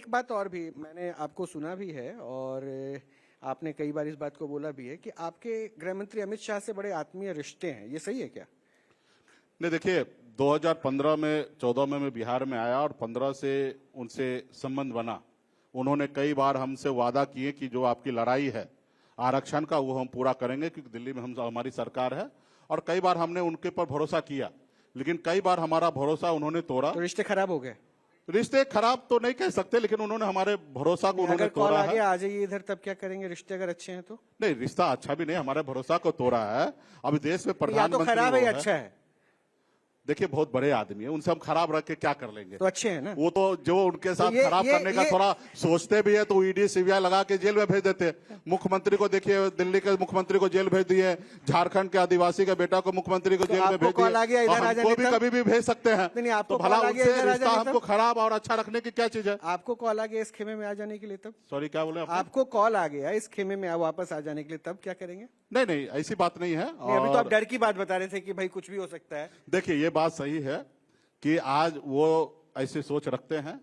एक बात और भी मैंने आपको सुना भी है और आपने कई बार इस बात को बोला भी है कि आपके गृह मंत्री अमित शाह से बड़े आत्मीय रिश्ते हैं, ये सही है क्या? नहीं, देखिए 2015 में 14 में मैं बिहार में आया और 15 से उनसे संबंध बना। उन्होंने कई बार हमसे वादा किए कि जो आपकी लड़ाई है आरक्षण का वो हम पूरा करेंगे, क्योंकि दिल्ली में हमारी सरकार है। और कई बार हमने उनके पर भरोसा किया, लेकिन कई बार हमारा भरोसा उन्होंने तोड़ा। तो रिश्ते खराब हो गए? रिश्ते खराब तो नहीं कह सकते, लेकिन उन्होंने हमारे भरोसा को उन्होंने अगर कॉल तोड़ा आ गया है। आ जाइए इधर, तब क्या करेंगे? रिश्ते अगर अच्छे हैं तो? नहीं, रिश्ता अच्छा भी नहीं, हमारे भरोसा को तोड़ा है। अभी देश में या तो प्रधानमंत्री खराब है वो या है। अच्छा है? देखिए बहुत बड़े आदमी है, उनसे हम खराब रख के क्या कर लेंगे? तो अच्छे हैं ना? वो तो जो उनके साथ तो खराब करने का थोड़ा सोचते भी है तो ईडी सीबीआई लगा के जेल में भेज देते हैं। मुख्यमंत्री को देखिए, दिल्ली के मुख्यमंत्री को जेल भेज दिए, झारखंड के आदिवासी के बेटा को मुख्यमंत्री को जेल में भेज दिए। हमको भी कभी भी भेज सकते हैं। तो भला उनसे रिश्ता हमको खराब और अच्छा रखने की क्या चीज है? आपको कॉल आ गया इस खेमे में आ जाने के लिए तब? सॉरी, क्या बोले? आपको कॉल आ गया इस खेमे में वापस आ जाने के लिए, तब क्या करेंगे? नहीं नहीं, ऐसी बात नहीं है। अभी तो आप डर की बात बता रहे थे कि भाई कुछ भी हो सकता है। देखिए ये बात सही है कि आज वो ऐसे सोच रखते हैं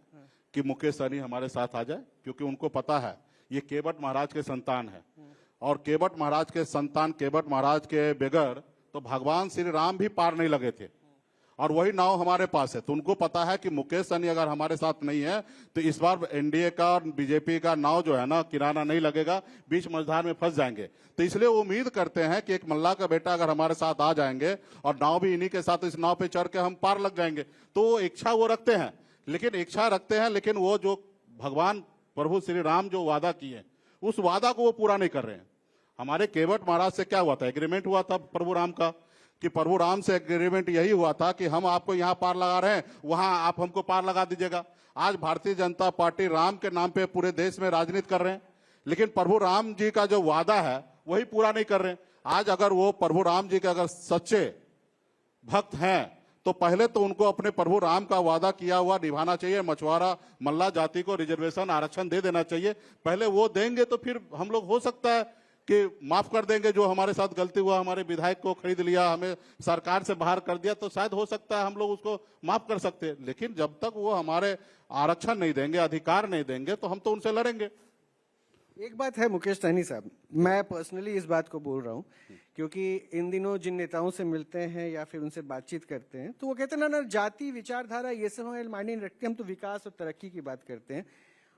कि मुकेश सहनी हमारे साथ आ जाए, क्योंकि उनको पता है ये केवट महाराज के संतान है और केवट महाराज के संतान केवट महाराज के बगैर तो भगवान श्री राम भी पार नहीं लगे थे, और वही नाव हमारे पास है। तो उनको पता है कि मुकेश सहनी अगर हमारे साथ नहीं है तो इस बार एनडीए का और बीजेपी का नाव जो है ना, किनारा नहीं लगेगा, बीच मझधार में फंस जाएंगे। तो इसलिए वो उम्मीद करते हैं कि एक मल्ला का बेटा अगर हमारे साथ आ जाएंगे और नाव भी इन्हीं के साथ, इस नाव पे चढ़ के हम पार लग जाएंगे। तो इच्छा वो रखते हैं, लेकिन वो जो भगवान प्रभु श्री राम जो वादा किए उस वादा को वो पूरा नहीं कर रहे हैं। हमारे केवट महाराज से क्या हुआ था? एग्रीमेंट हुआ था प्रभु राम का, कि प्रभु राम से एग्रीमेंट यही हुआ था कि हम आपको यहां पार लगा रहे हैं, वहां आप हमको पार लगा दीजिएगा। आज भारतीय जनता पार्टी राम के नाम पे पूरे देश में राजनीति कर रहे हैं, लेकिन प्रभु राम जी का जो वादा है वही पूरा नहीं कर रहे हैं। आज अगर वो प्रभु राम जी के अगर सच्चे भक्त हैं तो पहले तो उनको अपने प्रभु राम का वादा किया हुआ निभाना चाहिए। मछुआरा मल्ला जाति को रिजर्वेशन आरक्षण दे देना चाहिए। पहले वो देंगे तो फिर हम लोग हो सकता है कि माफ कर देंगे। जो हमारे साथ गलती हुआ, हमारे विधायक को खरीद लिया, हमें सरकार से बाहर कर दिया, तो शायद हो सकता है हम लोग उसको माफ कर सकते हैं। लेकिन जब तक वो हमारे आरक्षण नहीं देंगे, अधिकार नहीं देंगे, तो हम तो उनसे लड़ेंगे। एक बात है मुकेश सहनी साहब, मैं पर्सनली इस बात को बोल रहा हूँ क्योंकि इन दिनों जिन नेताओं से मिलते हैं या फिर उनसे बातचीत करते हैं तो वो कहते हैं ना जाति विचारधारा ये सब हमें मायने नहीं रखते, हम तो विकास और तरक्की की बात करते हैं।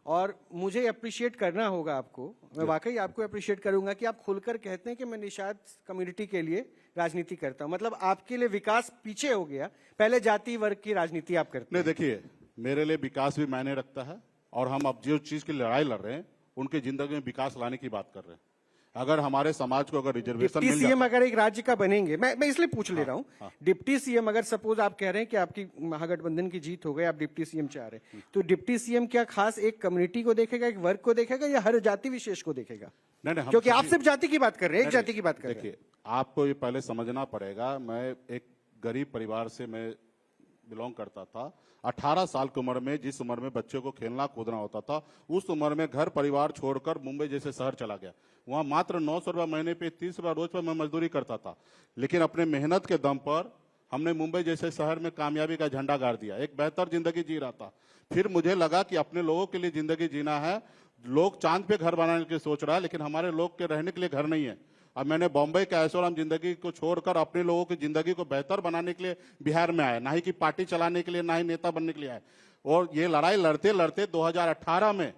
और मुझे अप्रिशिएट करना होगा आपको, मैं वाकई आपको अप्रिशिएट करूंगा कि आप खुलकर कहते हैं कि मैं निषाद कम्युनिटी के लिए राजनीति करता हूं। मतलब आपके लिए विकास पीछे हो गया, पहले जाति वर्ग की राजनीति आप करते हैं। नहीं, देखिए मेरे लिए विकास भी मायने रखता है, और हम अब जो चीज की लड़ाई लड़ रहे हैं उनकी जिंदगी में विकास लाने की बात कर रहे हैं। अगर हमारे समाज को अगर रिजर्वेशन डिप्टी सीएम अगर एक राज्य का बनेंगे, मैं इसलिए पूछ ले रहा हूँ, डिप्टी सीएम अगर सपोज आप कह रहे हैं कि आपकी महागठबंधन की जीत हो गई, आप डिप्टी सीएम चाह रहे हैं, तो डिप्टी सीएम क्या खास एक कम्युनिटी को देखेगा, एक वर्ग को देखेगा, या हर जाति विशेष को देखेगा? नहीं, क्योंकि आप सिर्फ जाति की बात कर रहे हैं, एक जाति की बात कर रहे हैं। देखिए आपको ये पहले समझना पड़ेगा, मैं एक गरीब परिवार से मैं बिलोंग करता था। 18 साल की उम्र में, जिस उम्र में बच्चों को खेलना कूदना होता था, उस उम्र में घर परिवार छोड़कर मुंबई जैसे शहर चला गया। वहां मात्र 900 रुपये महीने पे, 30 रुपये रोज पर मैं मजदूरी करता था, लेकिन अपने मेहनत के दम पर हमने मुंबई जैसे शहर में कामयाबी का झंडा गाड़ दिया, एक बेहतर जिंदगी जी रहा था। फिर मुझे लगा कि अपने लोगों के लिए जिंदगी जीना है। लोग चांद पे घर बनाने की सोच रहा है, लेकिन हमारे लोग के रहने के लिए घर नहीं है। अब मैंने बॉम्बे के ऐशोआराम जिंदगी को छोड़कर अपने लोगों की जिंदगी को बेहतर बनाने के लिए बिहार में आए, ना ही कि पार्टी चलाने के लिए, ना ही नेता बनने के लिए आए। और ये लड़ाई लड़ते लड़ते 2018 में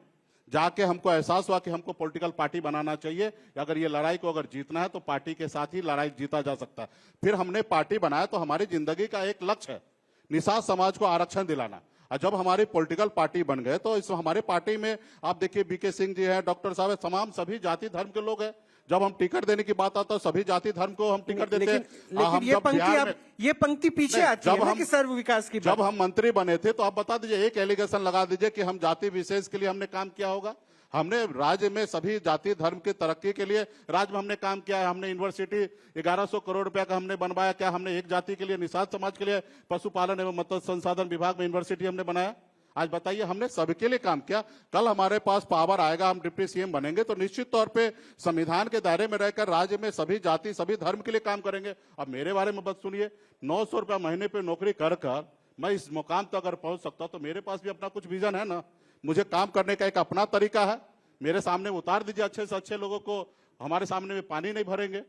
जाके हमको एहसास हुआ कि हमको पॉलिटिकल पार्टी बनाना चाहिए। अगर ये लड़ाई को अगर जीतना है तो पार्टी के साथ ही लड़ाई जीता जा सकता है। फिर हमने पार्टी बनाया, तो हमारी जिंदगी का एक लक्ष्य है निषाद समाज को आरक्षण दिलाना। और जब हमारी पॉलिटिकल पार्टी बन गए तो इस हमारे पार्टी में आप देखिए बीके सिंह जी हैं, डॉक्टर साहब है, तमाम सभी जाति धर्म के लोग हैं। जब हम टिकट देने की बात आता है सभी जाति धर्म को हम टिकट देते हैं। लेकिन ये पंक्ति पीछे आती है कि सर्व विकास की। जब हम मंत्री बने थे तो आप बता दीजिए, एक एलिगेशन लगा दीजिए कि हम जाति विशेष के लिए हमने काम किया होगा। हमने राज्य में सभी जाति धर्म की तरक्की के लिए राज्य में हमने काम किया है। हमने यूनिवर्सिटी 1100 करोड़ रुपया का हमने बनवाया। क्या हमने एक जाति के लिए, निषाद समाज के लिए पशुपालन एवं मत्स्य संसाधन विभाग में यूनिवर्सिटी हमने बनाया? आज बताइए, हमने सबके लिए काम किया। कल हमारे पास पावर आएगा, हम डिप्टी सीएम बनेंगे तो निश्चित तौर पे संविधान के दायरे में रहकर राज्य में सभी जाति सभी धर्म के लिए काम करेंगे। अब मेरे बारे में बस सुनिए, 900 रुपया महीने पे नौकरी कर कर मैं इस मुकाम तक अगर पहुंच सकता तो मेरे पास भी अपना कुछ विजन है ना। मुझे काम करने का एक अपना तरीका है। मेरे सामने उतार दीजिए अच्छे से अच्छे लोगों को, हमारे सामने में पानी नहीं भरेंगे।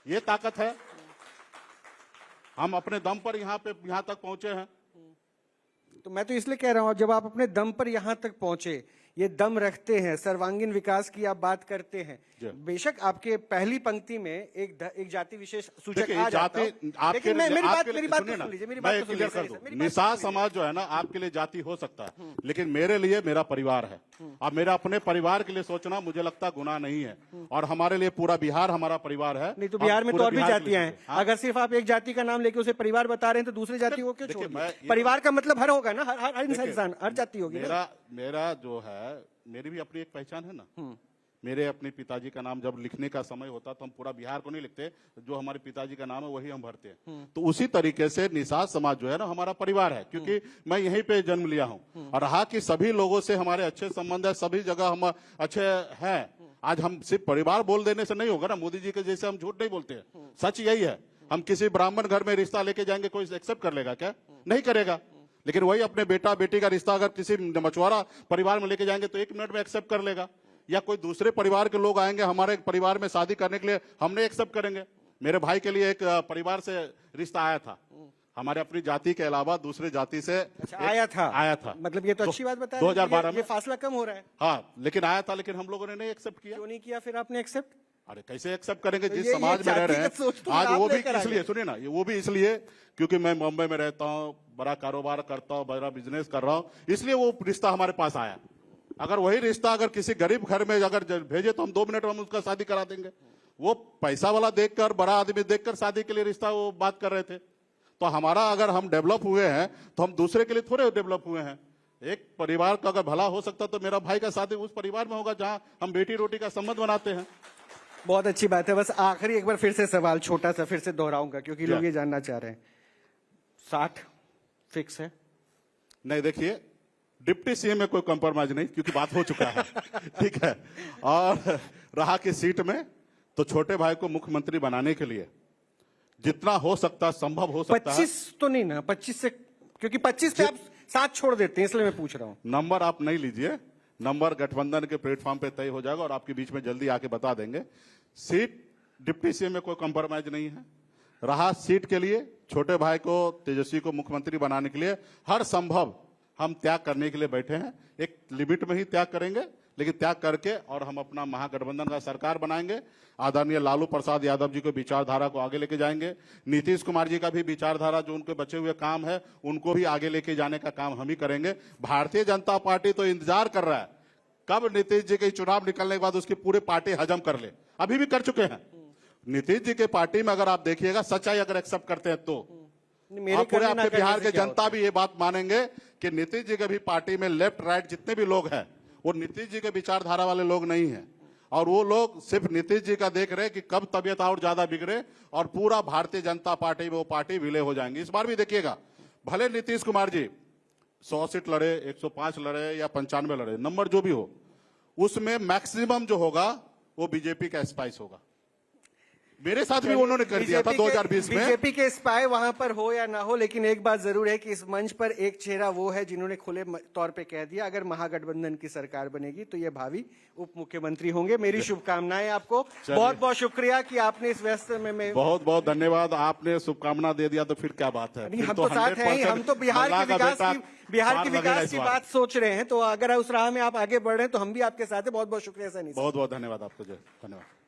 ये ताकत है। हम अपने दम पर यहाँ तक पहुंचे हैं। तो मैं तो इसलिए कह रहा हूं, जब आप अपने दम पर यहां तक पहुंचे, ये दम रखते हैं, सर्वांगीण विकास की आप बात करते हैं, बेशक आपके पहली पंक्ति में एक जाति विशेष सूचक आ जाता है, लेकिन मेरी बात तो सुन लीजिए, मेरी बात तो क्लियर कर दूं। निषाद समाज जो है ना, आपके लिए जाति हो सकता है, लेकिन मेरे लिए मेरा परिवार है। अब मेरा अपने परिवार के लिए सोचना मुझे लगता गुनाह नहीं है, और हमारे लिए पूरा बिहार हमारा परिवार है। नहीं तो बिहार में तो और भी जातियां हैं। अगर सिर्फ आप एक जाति का नाम लेके उसे परिवार बता रहे हैं, तो दूसरे जाति को क्यों छोड़ दिया? परिवार का मतलब हर होगा ना, हर इंसान, हर जाति होगी। मेरा जो है, मेरी भी अपनी एक पहचान है ना। मेरे अपने पिताजी का नाम जब लिखने का समय होता तो हम पूरा बिहार को नहीं लिखते, जो हमारे पिताजी का नाम है वही हम भरते हैं। तो उसी तरीके से निषाद समाज जो है ना हमारा परिवार है, क्योंकि मैं यहीं पे जन्म लिया हूं। और रहा कि सभी लोगों से हमारे अच्छे संबंध है, सभी जगह हम अच्छे हैं। आज हम सिर्फ परिवार बोल देने से नहीं होगा ना, मोदी जी के जैसे हम झूठ नहीं बोलते हैं। सच यही है। हम किसी ब्राह्मण घर में रिश्ता लेके जाएंगे, कोई एक्सेप्ट कर लेगा क्या? नहीं करेगा। लेकिन वही अपने बेटा बेटी का रिश्ता अगर किसी मछुआरा परिवार में लेके जाएंगे तो 1 मिनट में एक्सेप्ट कर लेगा। या कोई दूसरे परिवार के लोग आएंगे हमारे परिवार में शादी करने के लिए, हमने एक्सेप्ट करेंगे। मेरे भाई के लिए एक परिवार से रिश्ता आया था, हमारे अपनी जाति के अलावा दूसरे जाति से। अच्छा, आया था। मतलब ये तो अच्छी बात बता रहे हैं। 2012 में ये फासला कम हो रहा है। हाँ, लेकिन आया था, लेकिन हम लोगों ने नहीं एक्सेप्ट किया। क्यों नहीं किया फिर आपने एक्सेप्ट? अरे कैसे एक्सेप्ट करेंगे जिस समाज में रह रहे हैं आज। वो भी इसलिए, सुनिए ना, वो भी इसलिए क्योंकि मैं मुंबई में रहता हूँ, बड़ा कारोबार करता हूँ, बड़ा बिजनेस कर रहा हूँ, इसलिए वो रिश्ता हमारे पास आया। अगर वही रिश्ता अगर किसी गरीब घर में अगर भेजे तो हम 2 मिनट में हम उसका शादी करा देंगे। वो पैसा वाला देखकर, बड़ा आदमी देखकर शादी के लिए रिश्ता वो बात कर रहे थे। तो हमारा अगर हम डेवलप हुए हैं तो हम दूसरे के लिए थोड़े डेवलप हुए हैं। एक परिवार का अगर भला हो सकता तो मेरा भाई का शादी उस परिवार में होगा जहां हम बेटी रोटी का संबंध बनाते हैं। बहुत अच्छी बात है। बस आखिरी एक बार फिर से सवाल छोटा सा फिर से दोहराऊंगा, क्योंकि लोग ये जानना चाह रहे हैं। 60 फिक्स है? नहीं, देखिए, डिप्टी सीएम में कोई कंप्रोमाइज नहीं, क्योंकि बात हो चुका है। ठीक है। और रहा कि सीट में, तो छोटे भाई को मुख्यमंत्री बनाने के लिए जितना हो सकता, संभव हो सकता है। 25 तो नहीं ना? 25 से, क्योंकि 25 पे आप साथ छोड़ देते हैं, इसलिए मैं पूछ रहा हूं। नंबर आप नहीं लीजिए, नंबर गठबंधन के प्लेटफॉर्म पे तय हो जाएगा और आपके बीच में जल्दी आके बता देंगे। सीट डिप्टी सीएम में कोई कंप्रोमाइज नहीं है। रहा सीट के लिए, छोटे भाई को, तेजस्वी को मुख्यमंत्री बनाने के लिए हर संभव हम त्याग करने के लिए बैठे हैं। एक लिमिट में ही त्याग करेंगे, लेकिन त्याग करके और हम अपना महागठबंधन का सरकार बनाएंगे। आदरणीय लालू प्रसाद यादव जी को विचारधारा को आगे लेके जाएंगे। नीतीश कुमार जी का भी विचारधारा, जो उनके बचे हुए काम है, उनको भी आगे लेके जाने का काम हम ही करेंगे। भारतीय जनता पार्टी तो इंतजार कर रहा है कब नीतीश जी के चुनाव निकलने के बाद उसकी पूरी पार्टी हजम कर ले। अभी भी कर चुके हैं। नीतीश जी के पार्टी में अगर आप देखिएगा, सच्चाई अगर एक्सेप्ट करते हैं तो पूरे आपके बिहार के जनता भी ये बात मानेंगे कि नीतीश जी के भी पार्टी में लेफ्ट राइट जितने भी लोग हैं वो नीतीश जी के विचारधारा वाले लोग नहीं हैं। और वो लोग सिर्फ नीतीश जी का देख रहे हैं कि कब तबियत और ज्यादा बिगड़े और पूरा भारतीय जनता पार्टी में वो पार्टी विलय हो जाएंगी। इस बार भी देखिएगा, भले नीतीश कुमार जी 100 सीट लड़े, 105 लड़े या 95 लड़े, नंबर जो भी हो, उसमें मैक्सिमम जो होगा वो बीजेपी का स्पाइस होगा। मेरे साथ भी उन्होंने कर दिया था 2020 में। बीजेपी के स्पाई वहां पर हो या ना हो, लेकिन एक बात जरूर है कि इस मंच पर एक चेहरा वो है जिन्होंने खुले तौर पे कह दिया अगर महागठबंधन की सरकार बनेगी तो ये भावी उप मुख्यमंत्री होंगे। मेरी शुभकामनाएं आपको। बहुत बहुत शुक्रिया कि आपने इस व्यस्त में बहुत बहुत धन्यवाद। आपने शुभकामना दे दिया तो फिर क्या बात है। हम तो साथ हैं ही, हम तो बिहार के विकास की बात सोच रहे हैं। तो अगर उस राह में आप आगे बढ़ रहे हैं तो हम भी आपके साथ हैं। बहुत बहुत शुक्रिया सर। बहुत बहुत धन्यवाद आपको। धन्यवाद।